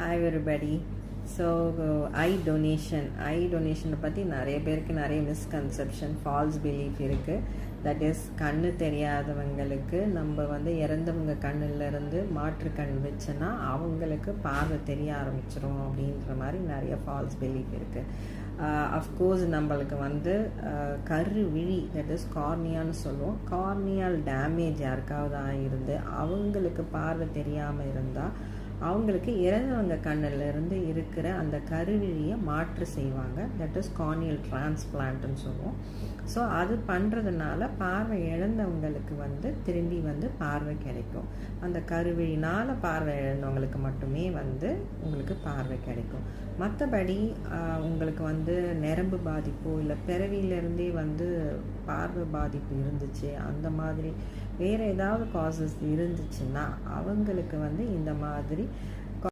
Hi everybody. So ஐ டொனேஷனை பற்றி நிறைய பேருக்கு நிறைய மிஸ்கன்செப்ஷன் ஃபால்ஸ் பிலீஃப் இருக்குது. தட் இஸ் கண்ணு தெரியாதவங்களுக்கு நம்ம இறந்தவங்க கண்ணிலேருந்து மாற்று கண் வச்சோன்னா அவங்களுக்கு பார்வை தெரிய ஆரம்பிச்சிடும் அப்படின்ற மாதிரி நிறைய ஃபால்ஸ் பிலீஃப் இருக்குது. அஃப்கோர்ஸ் நம்மளுக்கு கரு விழி தட் இஸ் கார்னியான்னு சொல்லுவோம். கார்னியால் டேமேஜ் யாருக்காவது ஆகிருந்து அவங்களுக்கு பார்வை தெரியாமல் இருந்தால் அவங்களுக்கு இறந்தவங்க கண்ணிலிருந்து இருக்கிற அந்த கருவிழியை மாற்று செய்வாங்க. தட் இஸ் கார்னியல் டிரான்ஸ்பிளான்ட்னு சொல்லுவோம். ஸோ அது பண்ணுறதுனால பார்வை இழந்தவங்களுக்கு திரும்பி பார்வை கிடைக்கும். அந்த கருவிழினால் பார்வை இழந்தவங்களுக்கு மட்டுமே உங்களுக்கு பார்வை கிடைக்கும். மற்றபடி உங்களுக்கு நரம்பு பாதிப்போ இல்லை பிறவியிலேருந்தே பார்வை பாதிப்பு இருந்துச்சு, அந்த மாதிரி வேறு ஏதாவது காசஸ் இருந்துச்சுன்னா அவங்களுக்கு இந்த மாதிரி